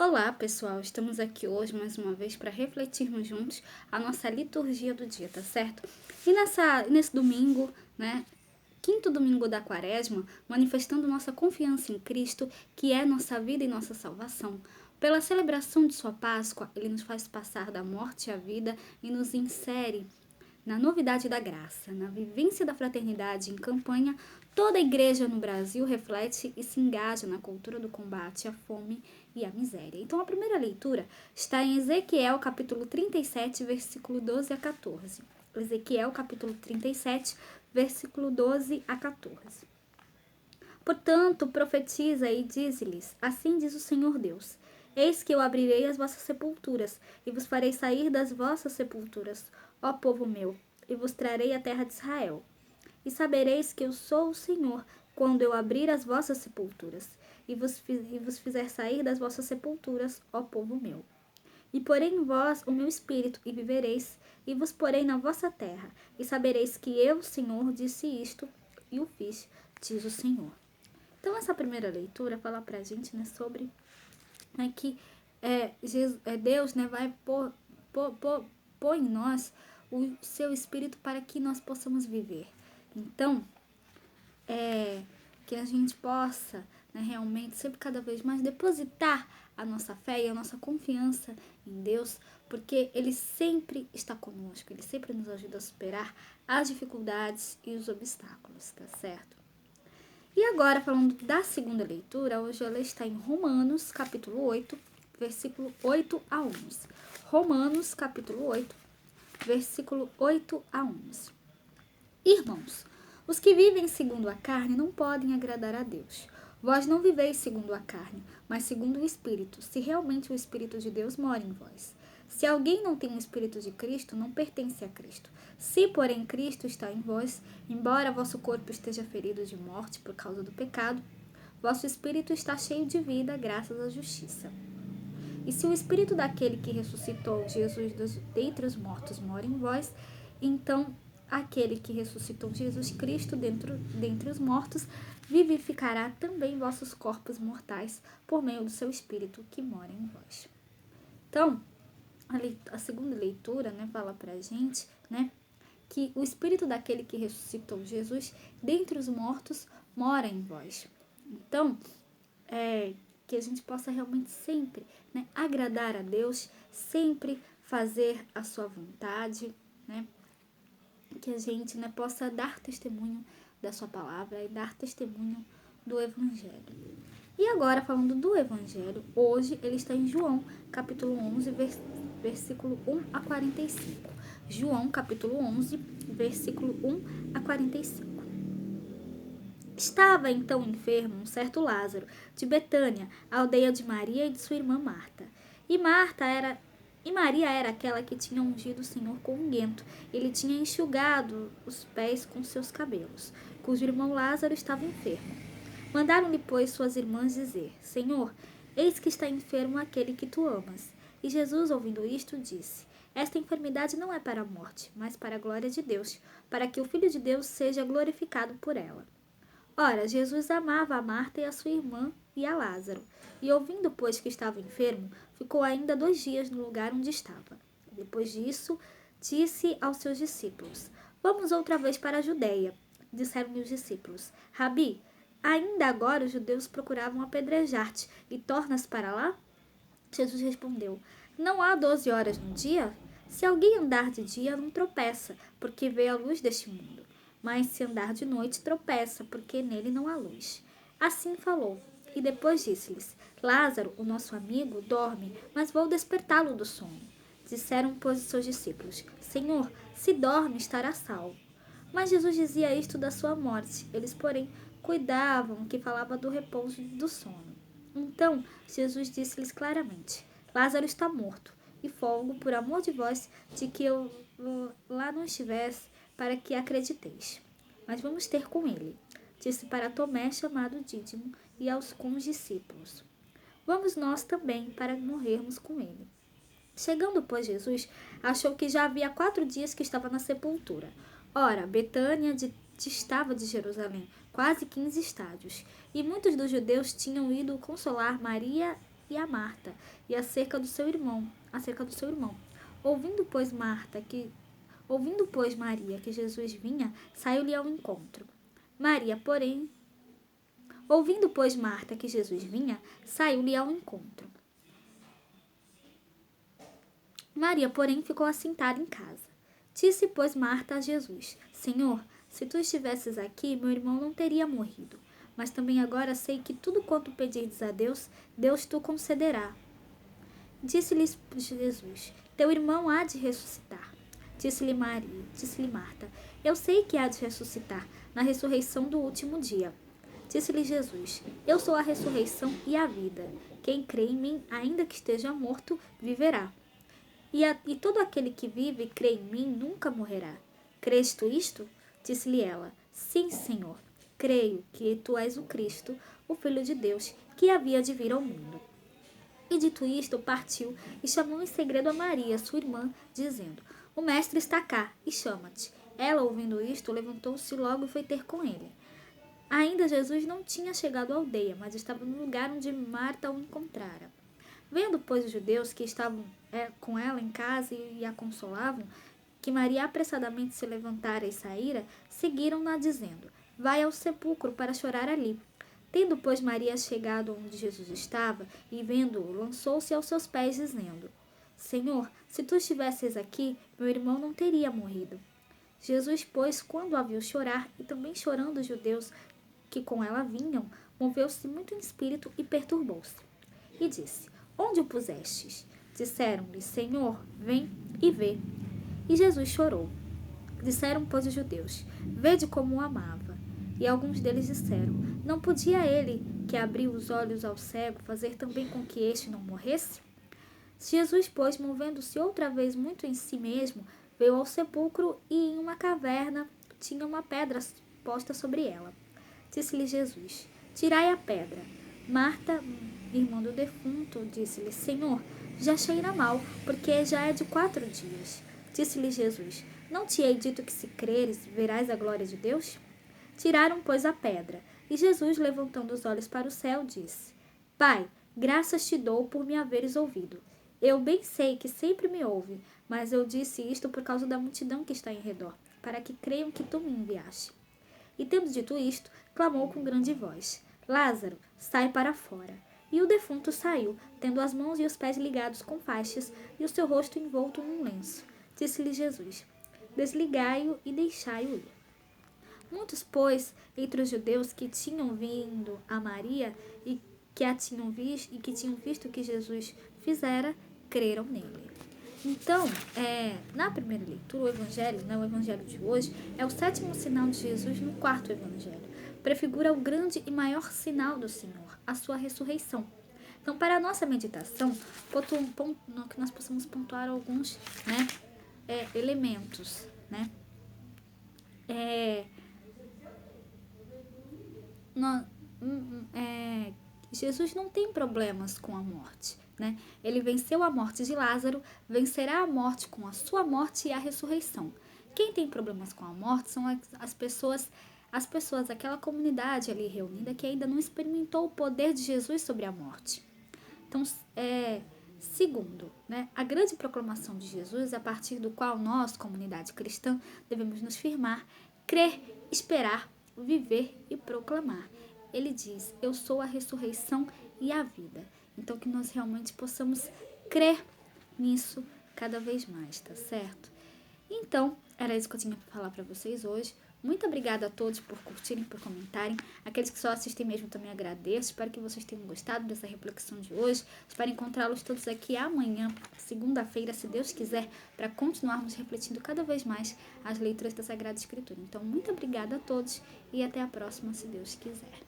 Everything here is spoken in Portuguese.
Olá, pessoal! Estamos aqui hoje mais uma vez para refletirmos juntos a nossa liturgia do dia, tá certo? E nesse domingo, né, quinto domingo da Quaresma, manifestando nossa confiança em Cristo, que é nossa vida e nossa salvação. Pela celebração de sua Páscoa, ele nos faz passar da morte à vida e nos insere na novidade da graça, na vivência da fraternidade em campanha. Toda a igreja no Brasil reflete e se engaja na cultura do combate à fome e à miséria. Então, a primeira leitura está em Ezequiel, capítulo 37, versículo 12 a 14. Ezequiel, capítulo 37, versículo 12 a 14. Portanto, profetiza e dize-lhes: assim diz o Senhor Deus: eis que eu abrirei as vossas sepulturas, e vos farei sair das vossas sepulturas, ó povo meu, e vos trarei a terra de Israel. E sabereis que eu sou o Senhor, quando eu abrir as vossas sepulturas, e vos fizer sair das vossas sepulturas, ó povo meu. E porei em vós o meu espírito, e vivereis, e vos porei na vossa terra, e sabereis que eu, Senhor, disse isto, e o fiz, diz o Senhor. Então, essa primeira leitura fala pra gente, né, sobre que Deus, né, vai pôr em nós o seu espírito para que nós possamos viver. Então, que a gente possa, né, realmente, sempre cada vez mais depositar a nossa fé e a nossa confiança em Deus, porque Ele sempre está conosco, Ele sempre nos ajuda a superar as dificuldades e os obstáculos, tá certo? E agora, falando da segunda leitura, hoje ela está em Romanos, capítulo 8, versículo 8 a 11. Romanos, capítulo 8, versículo 8 a 11. Irmãos, os que vivem segundo a carne não podem agradar a Deus. Vós não viveis segundo a carne, mas segundo o Espírito, se realmente o Espírito de Deus mora em vós. Se alguém não tem o Espírito de Cristo, não pertence a Cristo. Se, porém, Cristo está em vós, embora vosso corpo esteja ferido de morte por causa do pecado, vosso Espírito está cheio de vida, graças à justiça. E se o Espírito daquele que ressuscitou Jesus dentre os mortos mora em vós, então aquele que ressuscitou Jesus Cristo dentre os mortos vivificará também vossos corpos mortais por meio do seu Espírito que mora em vós. Então, a segunda leitura, né, fala pra gente, né, que o Espírito daquele que ressuscitou Jesus dentre os mortos mora em vós. Então, que a gente possa realmente sempre, né, agradar a Deus, sempre fazer a sua vontade, né, que a gente, né, possa dar testemunho da sua palavra e dar testemunho do Evangelho. E agora, falando do Evangelho, hoje ele está em João, capítulo 11, versículo 1 a 45. João, capítulo 11, versículo 1 a 45. Estava então enfermo um certo Lázaro, de Betânia, a aldeia de Maria e de sua irmã Marta. E Maria era aquela que tinha ungido o Senhor com unguento. Ele tinha enxugado os pés com seus cabelos, cujo irmão Lázaro estava enfermo. Mandaram-lhe, pois, suas irmãs dizer: Senhor, eis que está enfermo aquele que tu amas. E Jesus, ouvindo isto, disse: esta enfermidade não é para a morte, mas para a glória de Deus, para que o Filho de Deus seja glorificado por ela. Ora, Jesus amava a Marta e a sua irmã e a Lázaro. E ouvindo, pois, que estava enfermo, ficou ainda 2 dias no lugar onde estava. Depois disso, disse aos seus discípulos: Vamos outra vez para a Judeia. Disseram-lhe os discípulos: Rabi, ainda agora os judeus procuravam apedrejar-te, e tornas para lá? Jesus respondeu: Não há 12 horas no dia? Se alguém andar de dia, não tropeça, porque vê a luz deste mundo. Mas se andar de noite, tropeça, porque nele não há luz. Assim falou. E depois disse-lhes: Lázaro, o nosso amigo, dorme, mas vou despertá-lo do sono. Disseram, pois, os seus discípulos: Senhor, se dorme, estará salvo. Mas Jesus dizia isto da sua morte. Eles, porém, cuidavam que falava do repouso do sono. Então Jesus disse-lhes claramente: Lázaro está morto, e folgo por amor de vós de que eu lá não estivesse, para que acrediteis. Mas vamos ter com ele. Disse para Tomé, chamado Dídimo, e com os discípulos: Vamos nós também, para morrermos com ele. Chegando, pois, Jesus, achou que já havia 4 dias que estava na sepultura. Ora, Betânia distava de Jerusalém quase 15 estádios, e muitos dos judeus tinham ido consolar Maria e a Marta, e acerca do seu irmão. Ouvindo, pois, Maria que Jesus vinha, saiu-lhe ao encontro. Ouvindo, pois, Marta que Jesus vinha, saiu-lhe ao encontro. Maria, porém, ficou assentada em casa. Disse, pois, Marta a Jesus: Senhor, se tu estivesses aqui, meu irmão não teria morrido. Mas também agora sei que tudo quanto pedirdes a Deus, Deus tu concederá. Disse-lhe Jesus: Teu irmão há de ressuscitar. Disse-lhe Marta: Eu sei que há de ressuscitar na ressurreição do último dia. Disse-lhe Jesus: Eu sou a ressurreição e a vida. Quem crê em mim, ainda que esteja morto, viverá. E todo aquele que vive e crê em mim nunca morrerá. Crês tu isto? Disse-lhe ela: Sim, Senhor. Creio que tu és o Cristo, o Filho de Deus, que havia de vir ao mundo. E dito isto, partiu e chamou em segredo a Maria, sua irmã, dizendo: O mestre está cá e chama-te. Ela, ouvindo isto, levantou-se logo e foi ter com ele. Ainda Jesus não tinha chegado à aldeia, mas estava no lugar onde Marta o encontrara. Vendo, pois, os judeus que estavam com ela em casa e a consolavam, que Maria apressadamente se levantara e saíra, seguiram-na, dizendo: Vai ao sepulcro para chorar ali. Tendo, pois, Maria chegado onde Jesus estava, e vendo-o, lançou-se aos seus pés, dizendo: Senhor, se tu estivesses aqui, meu irmão não teria morrido. Jesus, pois, quando a viu chorar, e também chorando os judeus que com ela vinham, moveu-se muito em espírito e perturbou-se. E disse: Onde o pusestes? Disseram-lhe: Senhor, vem e vê. E Jesus chorou. Disseram, pois, os judeus: Vede como o amava. E alguns deles disseram: Não podia ele, que abriu os olhos ao cego, fazer também com que este não morresse? Jesus, pois, movendo-se outra vez muito em si mesmo, veio ao sepulcro e em uma caverna tinha uma pedra posta sobre ela. Disse-lhe Jesus: Tirai a pedra. Marta, irmã do defunto, disse-lhe: Senhor, já cheira mal, porque já é de 4 dias. Disse-lhe Jesus: Não te hei dito que, se creres, verás a glória de Deus? Tiraram, pois, a pedra. E Jesus, levantando os olhos para o céu, disse: Pai, graças te dou por me haveres ouvido. Eu bem sei que sempre me ouve, mas eu disse isto por causa da multidão que está em redor, para que creiam que tu me enviaste. E tendo dito isto, clamou com grande voz: Lázaro, sai para fora. E o defunto saiu, tendo as mãos e os pés ligados com faixas e o seu rosto envolto num lenço. Disse-lhe Jesus: Desligai-o e deixai-o ir. Muitos, pois, entre os judeus que tinham vindo a Maria e que a tinham visto e que tinham visto o que Jesus fizera, creram nele. Então, na primeira leitura, o evangelho de hoje, é o 7º sinal de Jesus no 4º evangelho. Prefigura o grande e maior sinal do Senhor, a sua ressurreição. Então, para a nossa meditação, que nós possamos pontuar alguns elementos. Jesus não tem problemas com a morte. Ele venceu a morte de Lázaro, vencerá a morte com a sua morte e a ressurreição. Quem tem problemas com a morte são as pessoas, aquela comunidade ali reunida que ainda não experimentou o poder de Jesus sobre a morte. Então, segundo, a grande proclamação de Jesus, a partir do qual nós, comunidade cristã, devemos nos firmar, crer, esperar, viver e proclamar. Ele diz: Eu sou a ressurreição e a vida. Então, que nós realmente possamos crer nisso cada vez mais, tá certo? Então, era isso que eu tinha para falar para vocês hoje. Muito obrigada a todos por curtirem, por comentarem. Aqueles que só assistem mesmo também agradeço. Espero que vocês tenham gostado dessa reflexão de hoje. Espero encontrá-los todos aqui amanhã, segunda-feira, se Deus quiser, para continuarmos refletindo cada vez mais as leituras da Sagrada Escritura. Então, muito obrigada a todos e até a próxima, se Deus quiser.